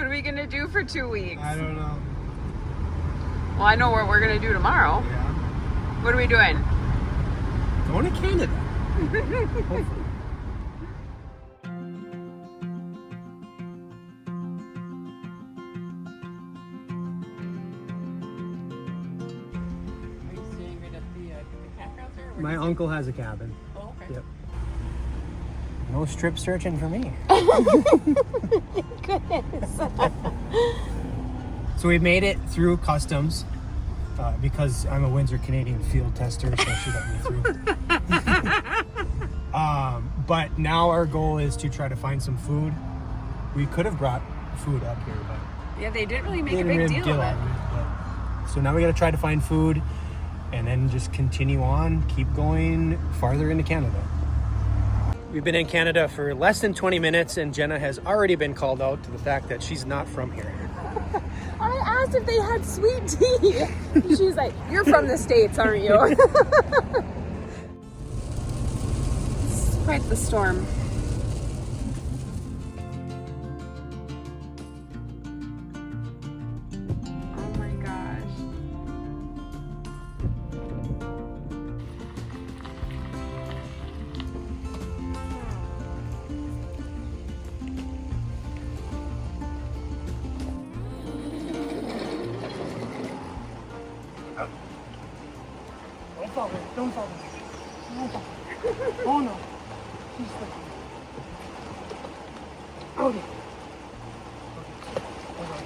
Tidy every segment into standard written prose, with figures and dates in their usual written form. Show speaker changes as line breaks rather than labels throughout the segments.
What are we gonna do for 2 weeks?
I don't know.
Well, I know what we're gonna do tomorrow.
Yeah.
What are we doing?
Going to Canada. Hopefully. My uncle has a cabin.
Oh, okay.
Yep. No strip searching for me.
Goodness.
So we made it through customs because I'm a Windsor Canadian field tester, so she let me through. But now our goal is to try to find some food. We could have brought food up here, but
Yeah, they didn't really make a
didn't
big
really
deal of it.
but- so now we got to try to find food and then just continue on, keep going farther into Canada. We've been in Canada for less than 20 minutes and Jenna has already been called out to the fact that she's not from here.
I asked if they had sweet tea. She's like, "You're from the States, aren't you?" It's quite the storm. Oh my gosh.
Don't fall in. Don't fall in. Don't fall in. Oh no. She's slipping. Okay. Hold on.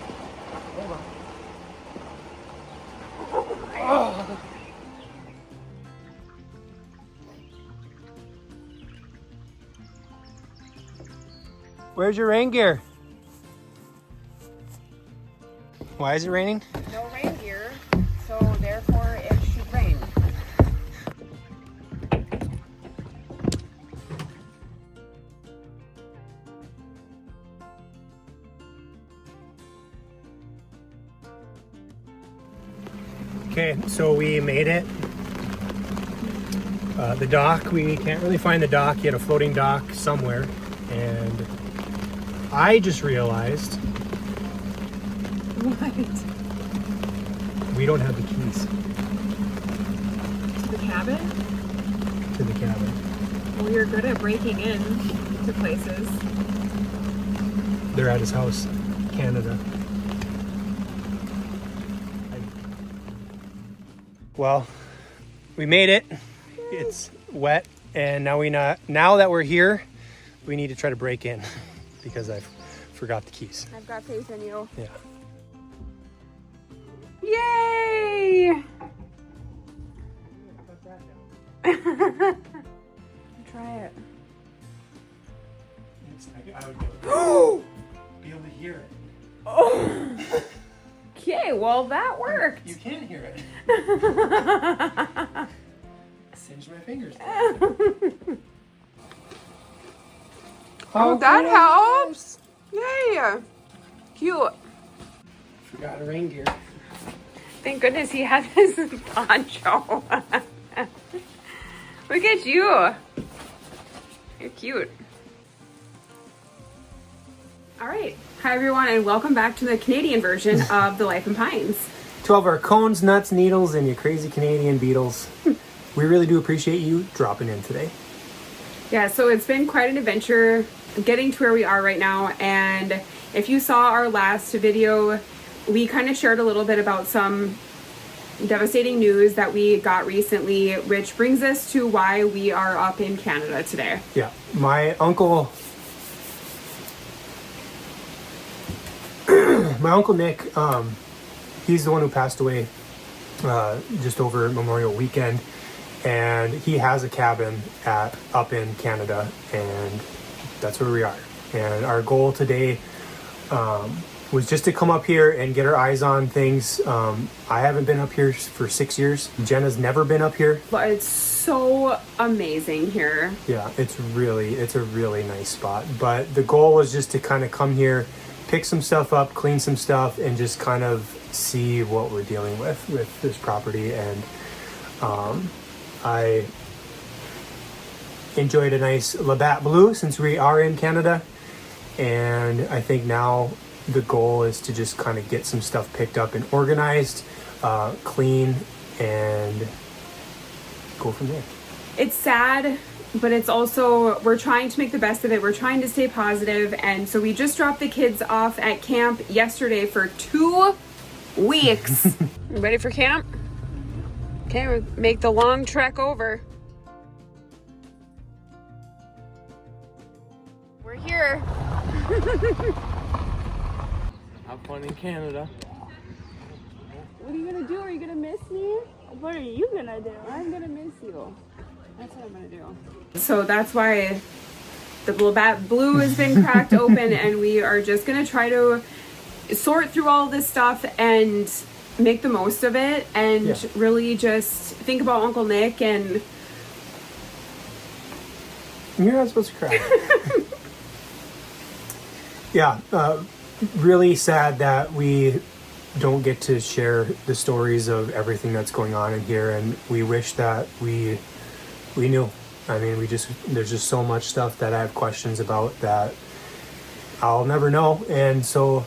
Hold on. Oh. Where's your rain gear? Why is it raining?
No rain gear, so therefore it should rain.
Okay, so we made it. The dock, we can't really find the dock yet, a floating dock somewhere. And I just realized
What?
we don't have the keys
To the cabin?
to the cabin.
Well, you're good at breaking in to places.
They're at his house, Canada. Well, we made it. It's wet, and now that we're here, we need to try to break in because I forgot the keys.
I've got faith in you.
Yeah.
Yay! Try it.
I would be able to hear it.
Oh. Okay, well that worked.
You can hear it. Singe my fingers.
Oh, that helps. Yay! Cute.
Forgot a rain gear.
Thank goodness he had his poncho. Look at you. You're cute. All right. Hi, everyone, and welcome back to the Canadian version of The Life in Pines.
To all of our cones, nuts, needles, and your crazy Canadian beetles, we really do appreciate you dropping in today.
Yeah, so it's been quite an adventure getting to where we are right now. And if you saw our last video, we kind of shared a little bit about some devastating news that we got recently, which brings us to why we are up in Canada today.
Yeah, my uncle Nick, he's the one who passed away just over Memorial Weekend, and he has a cabin up in Canada, and that's where we are. And our goal today was just to come up here and get our eyes on things. I haven't been up here for 6 years. Jenna's never been up here.
But it's so amazing here.
Yeah, it's a really nice spot. But the goal was just to kind of come here, pick some stuff up, clean some stuff, and just kind of see what we're dealing with this property. And I enjoyed a nice Labatt Blue since we are in Canada. And I think now the goal is to just kind of get some stuff picked up and organized, clean, and go from there.
It's sad, but it's also, we're trying to make the best of it. We're trying to stay positive. And so we just dropped the kids off at camp yesterday for 2 weeks. Ready for camp? Okay, we'll make the long trek over. We're here.
Have fun in Canada.
What are you gonna do? Are you gonna miss me?
What are you gonna do?
I'm gonna miss you. That's what I'm gonna do. So that's why the blue has been cracked open, and we are just gonna try to sort through all this stuff and make the most of it, and really just think about Uncle Nick. And
you're not supposed to cry. Yeah, really sad that we don't get to share the stories of everything that's going on in here, and we wish that we knew. I mean, there's just so much stuff that I have questions about that I'll never know. And so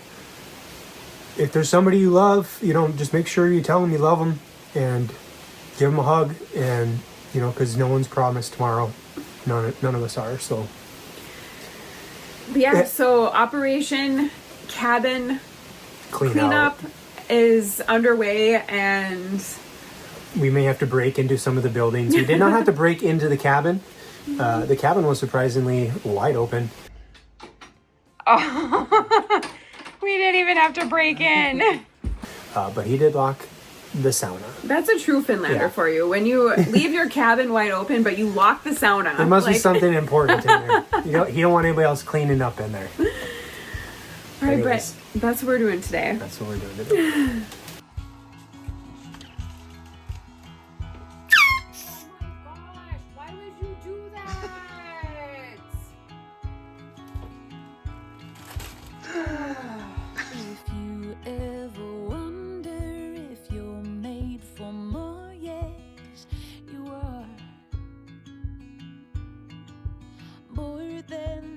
if there's somebody you love, just make sure you tell them you love them and give them a hug, and because no one's promised tomorrow. None of us are. So
yeah, so Operation Cabin Cleanup is underway, and
we may have to break into some of the buildings. We did not have to break into the cabin. The cabin was surprisingly wide open.
Oh, we didn't even have to break in.
But he did lock the sauna.
That's a true Finlander for you. When you leave your cabin wide open, but you lock the sauna.
There must be something important in there. He don't want anybody else cleaning up in there.
All right, but that's what we're doing today.
That's what we're doing today.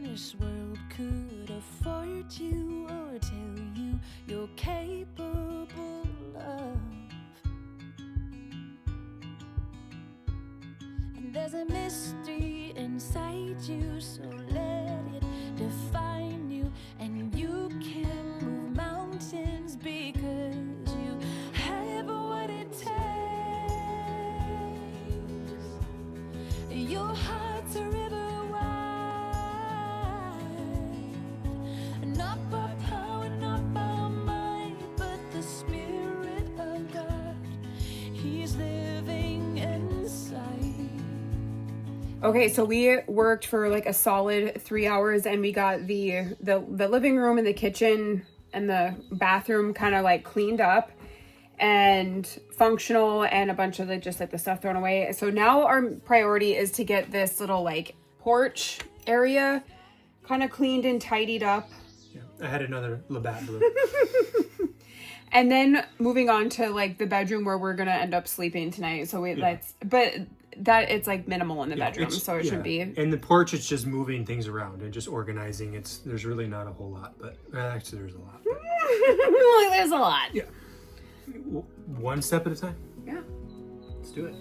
This world could afford you or tell you you're capable of. And there's a mystery inside you, so let it define you. And you can move mountains because you have what it takes. Your heart's a river. Not by power, not by might, but the Spirit of God. He's living inside.
Okay, so we worked for like a solid 3 hours, and we got the living room and the kitchen and the bathroom kind of like cleaned up and functional, and a bunch of the stuff thrown away. So now our priority is to get this little like porch area kind of cleaned and tidied up.
I had another Labatt Blue.
And then moving on to like the bedroom where we're gonna end up sleeping tonight. So it's like minimal in the bedroom, so it should be.
And the porch, it's just moving things around and just organizing. There's really not a whole lot, but actually there's a lot.
There's a lot.
Yeah. One step at a time.
Yeah.
Let's do it.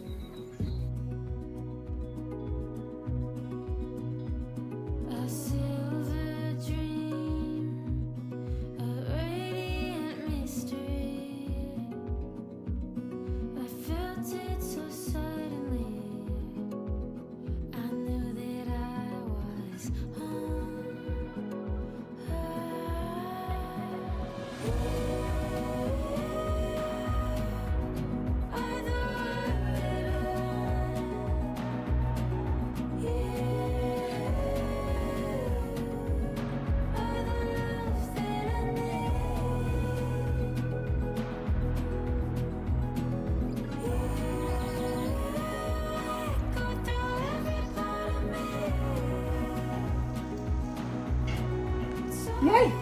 Yay!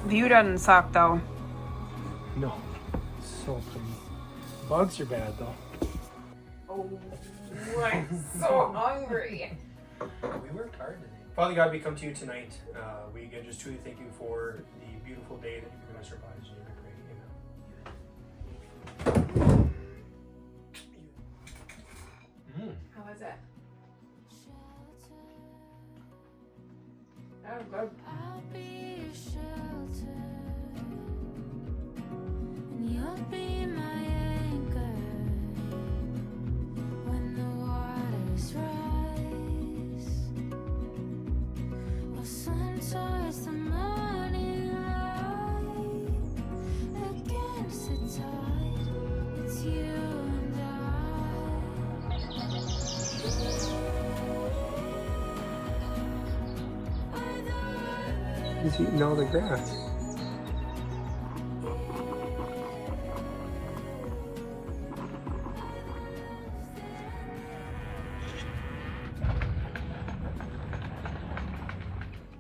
View doesn't suck though.
No. So pretty. Bugs are bad though.
Oh, I'm so hungry.
We worked hard today. Father God, we come to you tonight. We again just truly thank you for the beautiful day that you've given us our bodies. In your name we pray. Amen.
How was it? Oh, good.
I'll be your shelter, and you'll be my anchor when the waters rise. Well, sun towards the morning light, against the tide, it's you and
He's eating all the grass.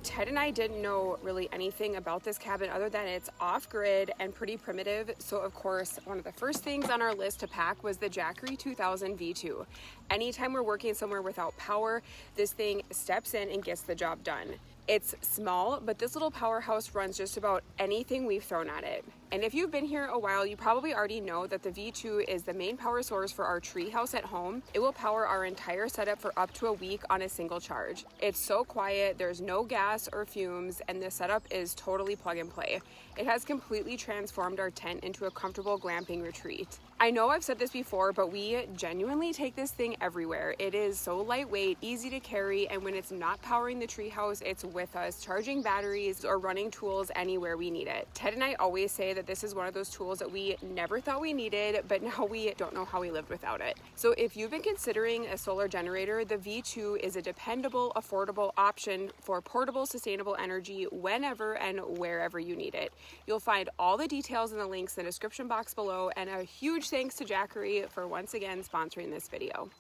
Ted and I didn't know really anything about this cabin other than it's off-grid and pretty primitive. So of course, one of the first things on our list to pack was the Jackery 2000 V2. Anytime we're working somewhere without power, this thing steps in and gets the job done. It's small, but this little powerhouse runs just about anything we've thrown at it. And if you've been here a while, you probably already know that the V2 is the main power source for our tree house at home. It will power our entire setup for up to a week on a single charge. It's so quiet, there's no gas or fumes, and the setup is totally plug and play. It has completely transformed our tent into a comfortable glamping retreat. I know I've said this before, but we genuinely take this thing everywhere. It is so lightweight, easy to carry, and when it's not powering the treehouse, it's with us, charging batteries or running tools anywhere we need it. Ted and I always say that this is one of those tools that we never thought we needed, but now we don't know how we lived without it. So if you've been considering a solar generator, the V2 is a dependable, affordable option for portable, sustainable energy whenever and wherever you need it. You'll find all the details in the links in the description box below, and a huge thanks to Jackery for once again sponsoring this video.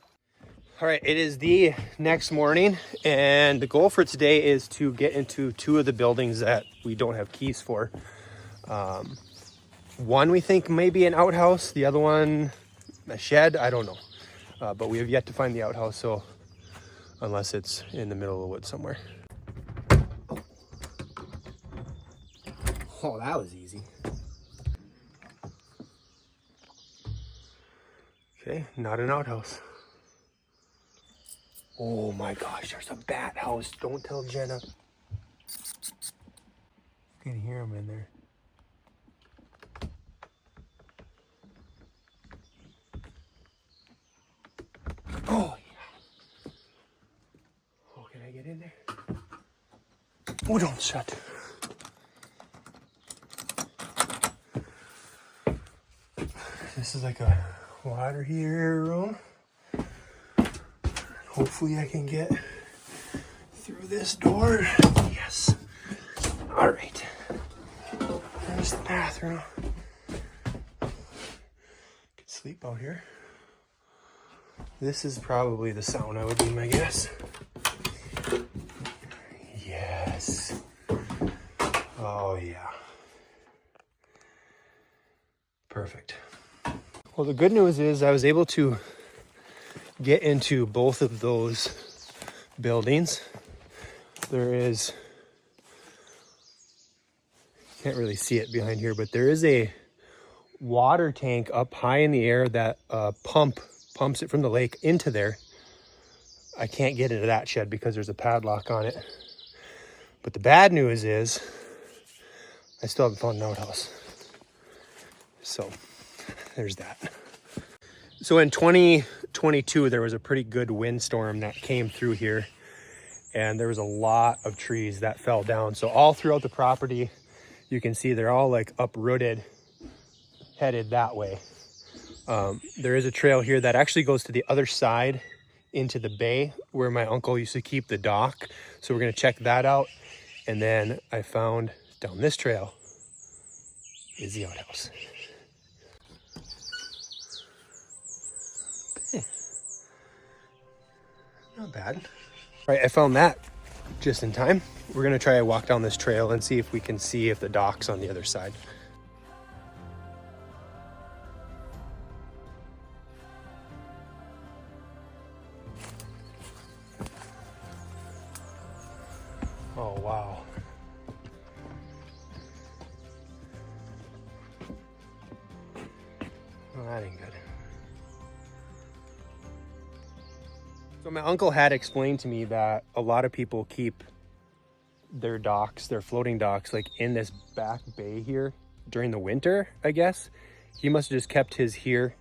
All right, it is the next morning, and the goal for today is to get into two of the buildings that we don't have keys for. One we think may be an outhouse, the other one a shed, I don't know. But we have yet to find the outhouse, so unless it's in the middle of the woods somewhere. Oh, that was easy. Okay, not an outhouse. Oh my gosh, there's a bat house. Don't tell Jenna. I can hear him in there. Oh yeah. Oh, can I get in there? Oh, don't shut. This is like a water heater room. Hopefully I can get through this door. Yes. All right. There's the bathroom. Could sleep out here. This is probably the sauna would be my guess. Yes. Oh yeah. Perfect. Well, the good news is I was able to get into both of those buildings. There is, can't really see it behind here, but there is a water tank up high in the air that pumps it from the lake into there. I can't get into that shed because there's a padlock on it. But the bad news is I still haven't found an outhouse. So there's that. So in 2022, there was a pretty good windstorm that came through here, and there was a lot of trees that fell down. So all throughout the property, you can see they're all like uprooted, headed that way. There is a trail here that actually goes to the other side into the bay where my uncle used to keep the dock. So we're gonna check that out. And then I found down this trail is the outhouse. Not bad. All right, I found that just in time. We're gonna try a walk down this trail and see if we can see if the dock's on the other side. Oh, wow. Well, that ain't good. So my uncle had explained to me that a lot of people keep their docks, their floating docks, like in this back bay here during the winter, I guess. He must have just kept his here,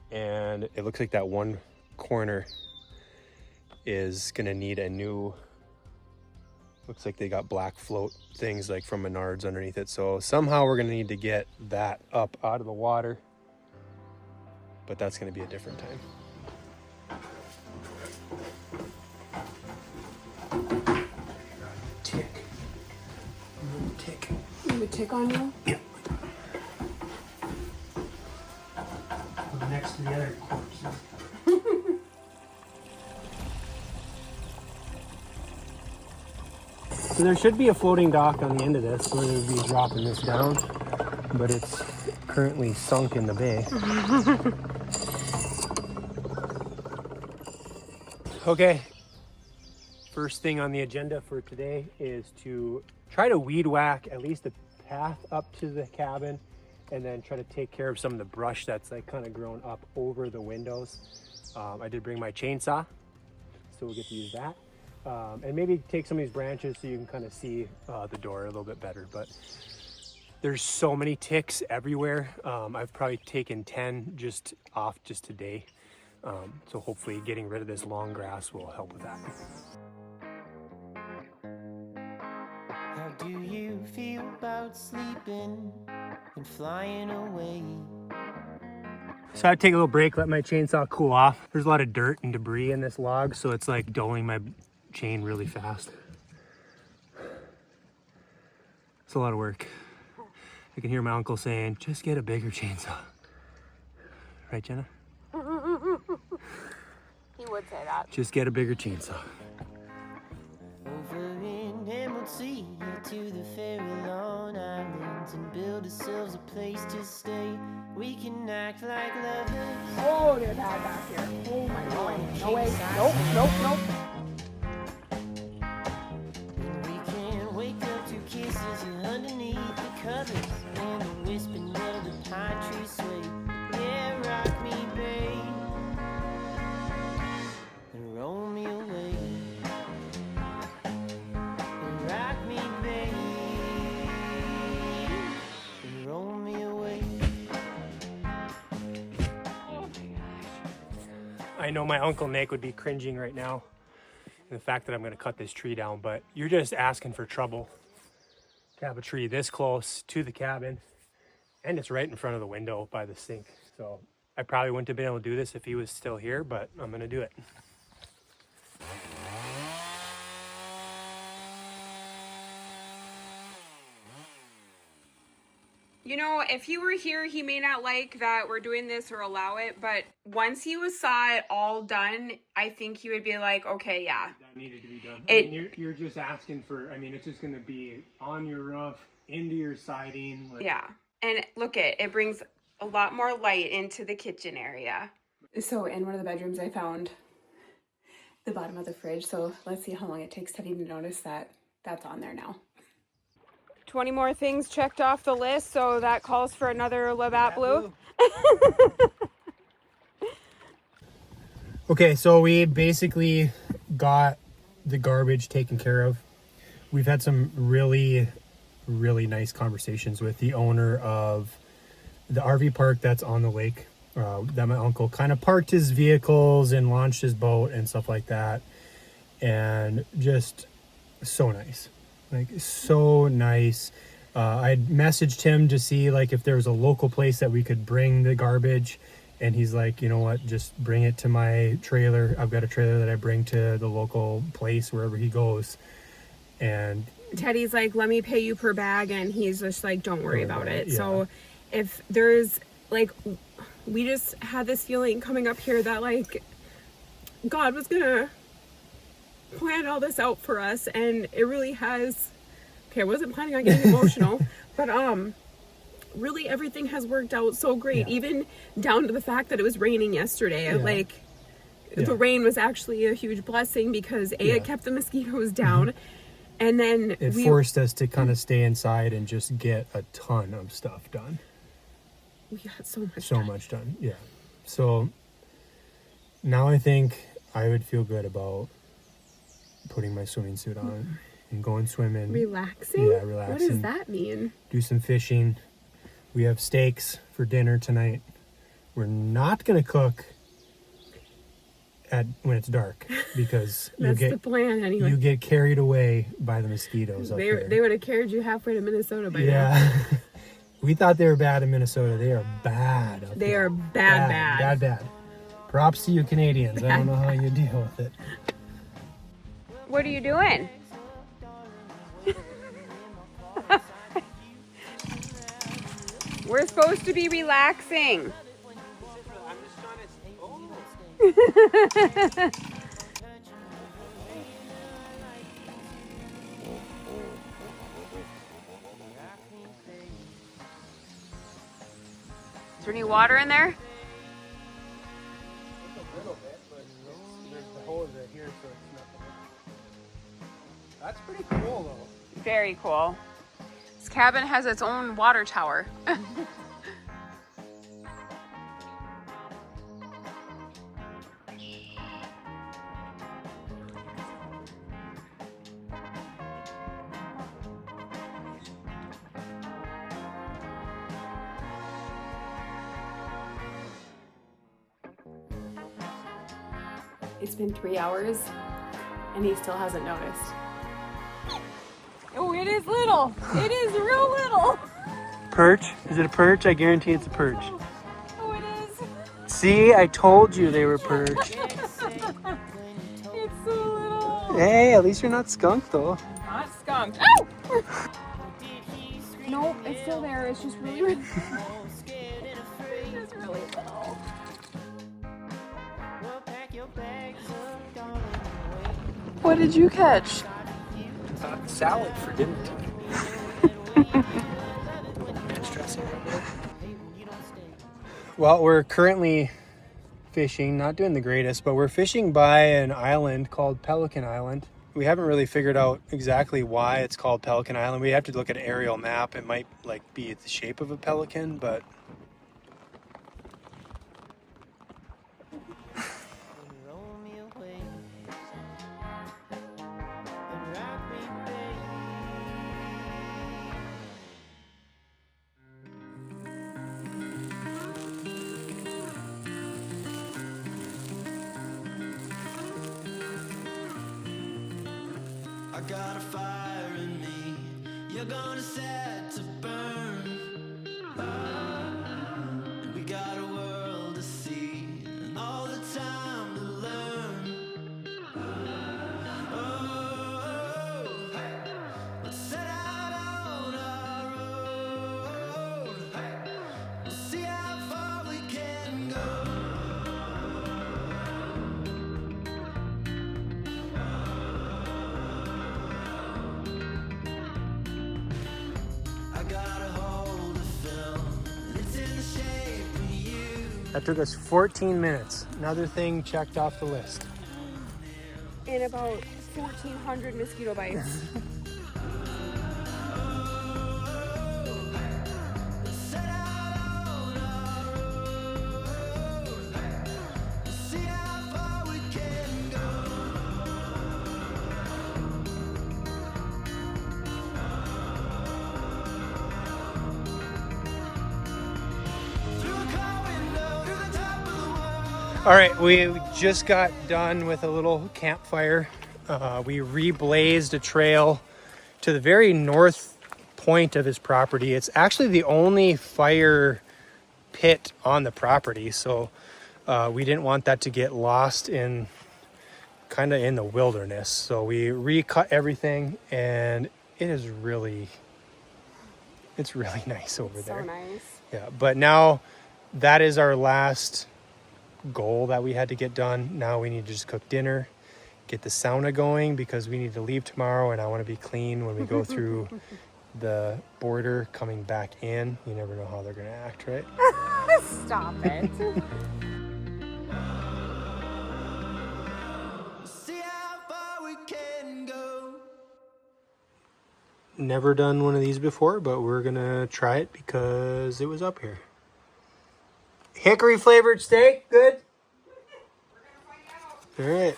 and it looks like that one corner is gonna need a new, looks like they got black float things like from Menards underneath it. So somehow we're gonna need to get that up out of the water, but that's gonna be a different time. Tick.
You would tick on you?
Yeah. Next to the other corpses. So there should be a floating dock on the end of this where they would be dropping this down, but it's currently sunk in the bay. Okay, first thing on the agenda for today is to try to weed whack at least the path up to the cabin, and then try to take care of some of the brush that's like kind of grown up over the windows. I did bring my chainsaw, so we'll get to use that. And maybe take some of these branches so you can kind of see the door a little bit better. But there's so many ticks everywhere. I've probably taken 10 just off just today. So hopefully getting rid of this long grass will help with that.
How do you feel about sleeping and flying away?
So I take a little break, let my chainsaw cool off. There's a lot of dirt and debris in this log, so it's like dulling my chain really fast. It's a lot of work. I can hear my uncle saying, just get a bigger chainsaw. Right, Jenna?
He would say that.
Just get a bigger chainsaw.
Over in Emerald Sea, to the fairy lawn islands, and build ourselves a place to stay. We can act like lovers.
Oh, there's that back here. Oh my God. No way. Nope.
And we can wake up to kisses underneath the covers, and the whispering of the pine tree sway. Yeah, rock me, babe, and roll me away. And rock me, babe, and roll me away.
I know my Uncle Nick would be cringing right now in the fact that I'm gonna cut this tree down, but you're just asking for trouble to have a tree this close to the cabin, and it's right in front of the window by the sink. So I probably wouldn't have been able to do this if he was still here, but I'm gonna do it.
You know, if he were here, he may not like that we're doing this or allow it, but once he saw it all done, I think he would be like, okay, yeah.
That needed to be done. I mean, you're just asking for, I mean, it's just gonna be on your roof, into your siding. Like...
Yeah, and look it brings a lot more light into the kitchen area. So in one of the bedrooms, I found the bottom of the fridge, so let's see how long it takes Teddy to notice that that's on there now. 20 more things checked off the list, so that calls for another Labatt Blue.
Okay, so we basically got the garbage taken care of. We've had some really nice conversations with the owner of the RV park that's on the lake, that my uncle kind of parked his vehicles and launched his boat and stuff like that. And just so nice. Like, so nice. I messaged him to see like if there was a local place that we could bring the garbage, and he's like, you know what, just bring it to my trailer. I've got a trailer that I bring to the local place wherever he goes. And
Teddy's like, let me pay you per bag, and he's just like, don't worry about it. Yeah. So if there's like, we just had this feeling coming up here that like God was gonna plan all this out for us, and it really has. Okay, I wasn't planning on getting emotional, but really everything has worked out so great, even down to the fact that it was raining yesterday. Like the rain was actually a huge blessing because it kept the mosquitoes down, And then
it forced us to kind of stay inside and just get a ton of stuff done.
We got so much
done. Yeah. So now I think I would feel good about putting my swimming suit on and going swimming.
Relaxing?
Yeah, relaxing.
What does that mean?
Do some fishing. We have steaks for dinner tonight. We're not going to cook when it's dark because
That's the plan anyway.
You get carried away by the mosquitoes up there.
They would have carried you halfway to Minnesota by now.
Yeah. We thought they were bad in Minnesota. They are bad up
They
there.
are bad.
Bad. Props to you Canadians. I don't know how you deal with it.
What are you doing? We're supposed to be relaxing. Is there any water in there?
A little bit, but there's the hose right here, so it's nothing. That's pretty cool, though.
Very cool. This cabin has its own water tower. It's been 3 hours and he still hasn't noticed. Oh, it is little. It is real little.
Perch? Is it a perch? I guarantee it's a perch.
Oh, it is.
See, I told you they were perch.
It's so little.
Hey, at least you're not skunked, though.
Not skunked. Ow! Nope, it's still there. It's just really, it's really little. What did you catch?
Salad for dinner tonight. Well, we're currently fishing, not doing the greatest, but we're fishing by an island called Pelican Island. We haven't really figured out exactly why it's called Pelican Island. We have to look at an aerial map. It might be the shape of a pelican, but
I got a fire in me, you're gonna set to burn. And we got a world to see, and all the time to learn. Oh, hey. Let's set out on our road. Hey. We'll see how far we can go.
that took us 14 minutes. Another thing checked off the list.
And about 1,400 mosquito bites.
All right, we just got done with a little campfire. We reblazed a trail to the very north point of his property. It's actually the only fire pit on the property, so we didn't want that to get lost in kind of in the wilderness. So we recut everything, and it's really nice over there.
So nice.
Yeah, but now that is our last goal that we had to get done. Now we need to just cook dinner, get the sauna going because we need to leave tomorrow, and I want to be clean when we go through the border coming back in. You never know how they're going to act, right?
Stop it.
See how far we can go.
Never done one of these before, but we're gonna try it because it was up here. Hickory flavored steak, good? All right.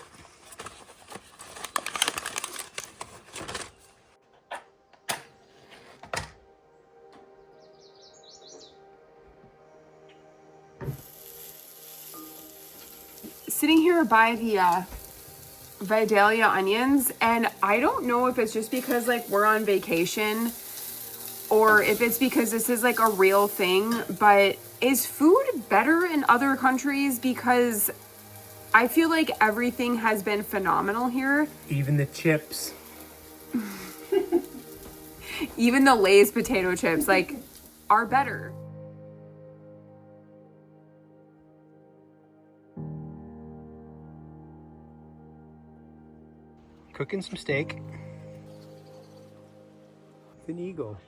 Sitting here by the Vidalia onions, and I don't know if it's just because like we're on vacation or if it's because this is like a real thing, but is food better in other countries? Because I feel like everything has been phenomenal here.
Even the chips.
Even the Lay's potato chips like are better.
Cooking some steak with an eagle.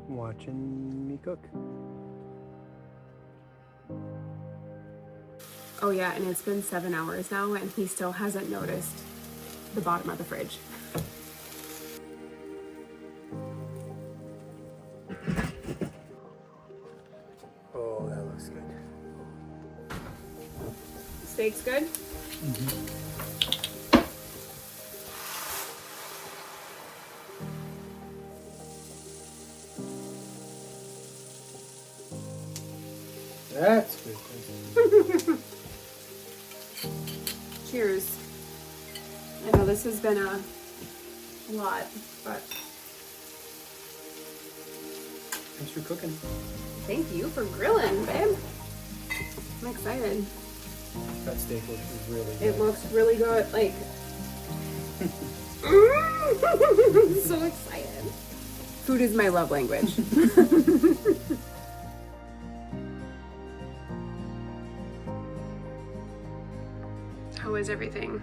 Watching me cook.
Oh yeah, and it's been 7 hours now and he still hasn't noticed the bottom of the fridge.
Oh, that looks good.
Steak's good?
Mm-hmm. That's good.
Cheers. I know this has been a lot, but
Thanks for cooking.
thank you for grilling, babe. I'm excited.
That steak looks really good.
It looks really good. Like, I'm so excited. Food is my love language. How is everything?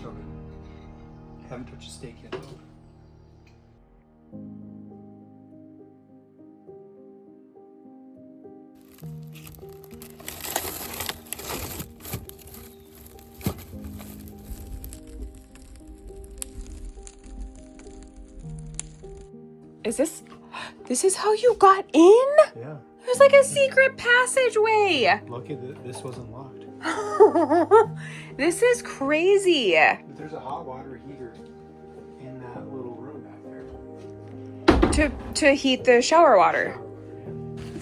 So good. Haven't touched a steak yet though.
This is how you got in?
Yeah.
There's like a secret passageway.
Lucky that this wasn't locked.
This is crazy.
But there's a hot water heater in that little room back there.
To heat the shower water.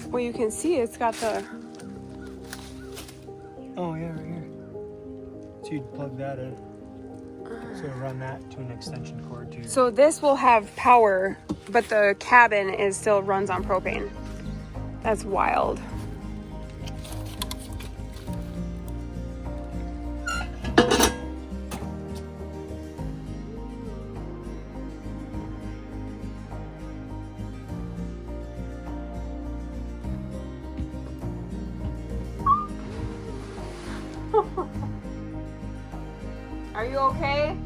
Well, you can see it's got the...
Oh yeah, right here. So you'd plug that in. So run that to an extension cord too.
So this will have power, but the cabin still runs on propane. That's wild. Are you okay?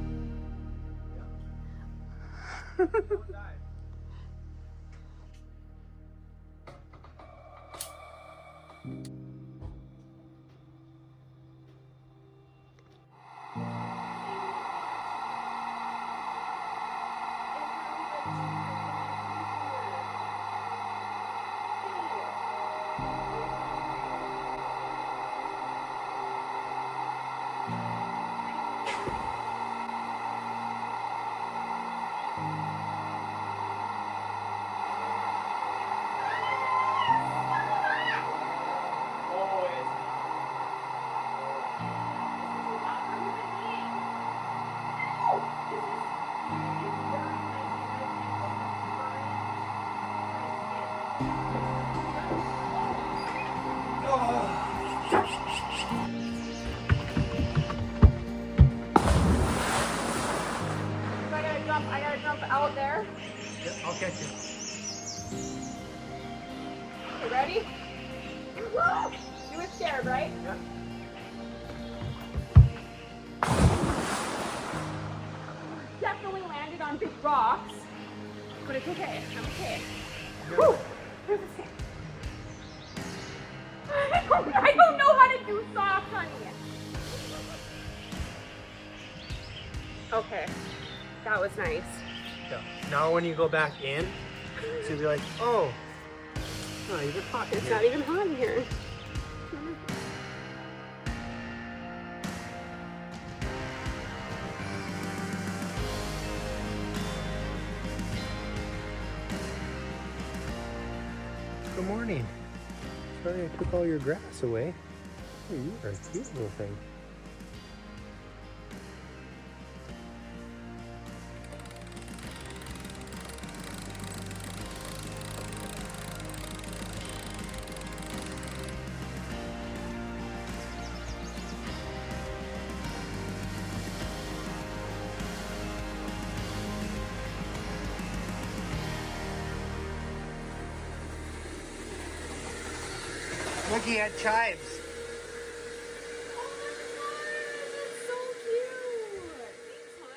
I gotta jump out there.
Yep, I'll catch you.
You ready? You were scared, right?
Yep.
Definitely landed on big rocks, but it's okay. I'm okay. Woo! Where's the sand? I don't know how to do soft, honey. Okay. That was nice.
Yeah. Now when you go back in, it's gonna be like, oh, it's not even hot in
It's
here.
not even hot in here.
Good morning. Sorry I took all your grass away. Oh, you are a cute little thing. Looking at chives.
So cute. Thanks, hon.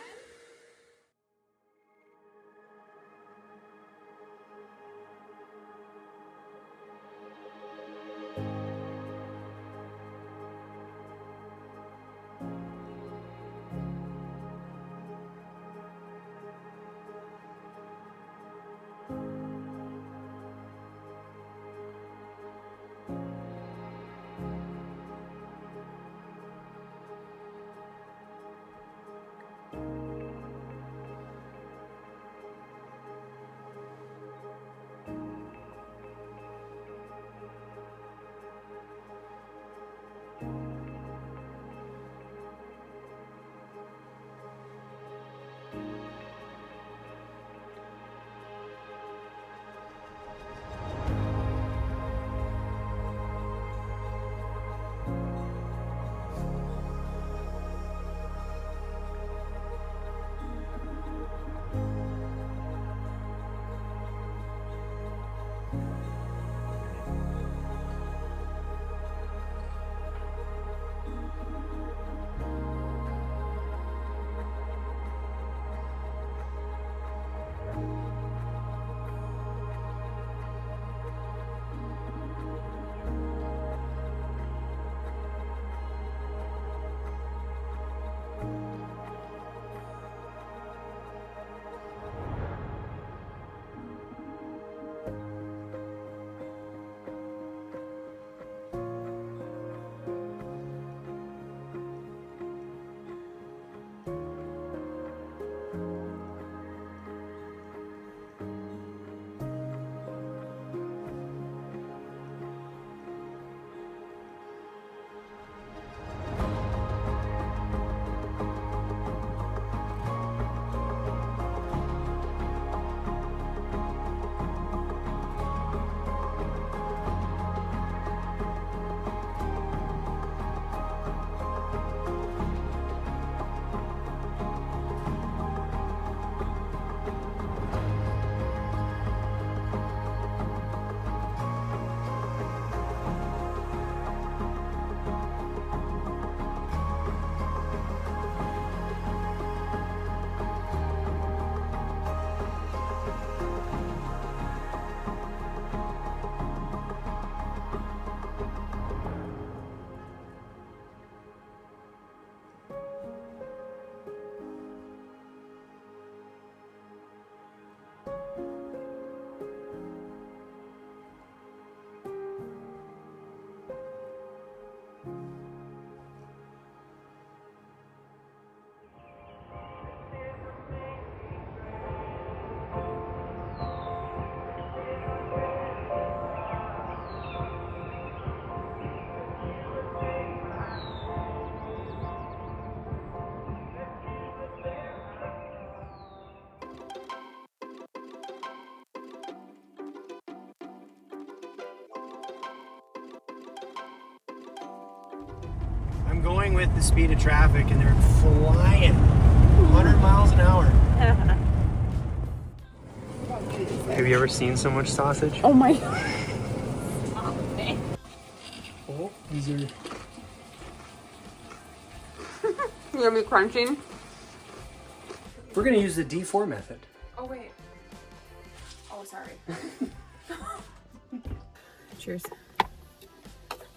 I'm going with the speed of traffic and they're flying 100 miles an hour. Have you ever seen so much sausage?
Oh my.
Oh, these are...
You gonna be crunching?
We're gonna use the D4 method.
Oh wait. Oh sorry. Cheers.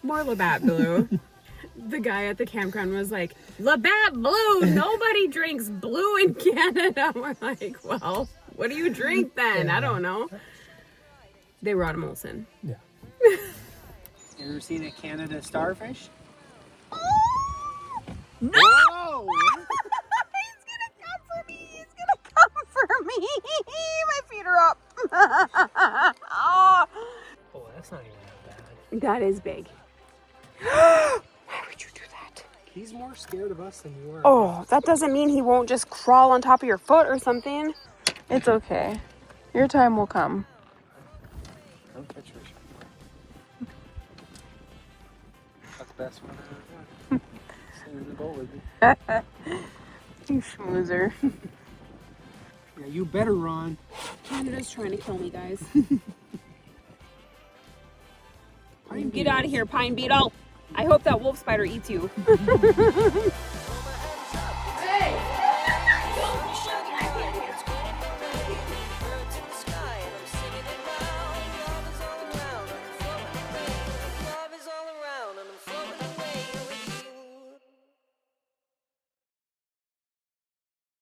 More Labatt Blue. The guy at the campground was like, Labatt Blue, nobody drinks blue in Canada. We're like, well, what do you drink then? I don't know. They were out of Molson.
Yeah.
You ever seen a Canada starfish?
No!
Whoa!
He's gonna come for me. He's gonna come for me. My feet are up. Oh,
Oh, that's not even that bad.
that is big. Why would you do that?
He's more scared of us than you are.
Oh, that doesn't mean he won't just crawl on top of your foot or something. It's okay. Your time will come.
Don't catch fish. That's the best one I've ever done. Same as the boat with you.
You schmoozer.
Yeah, you better run.
Canada's trying to kill me, guys. Get out of here, pine beetle. I hope that wolf spider eats you.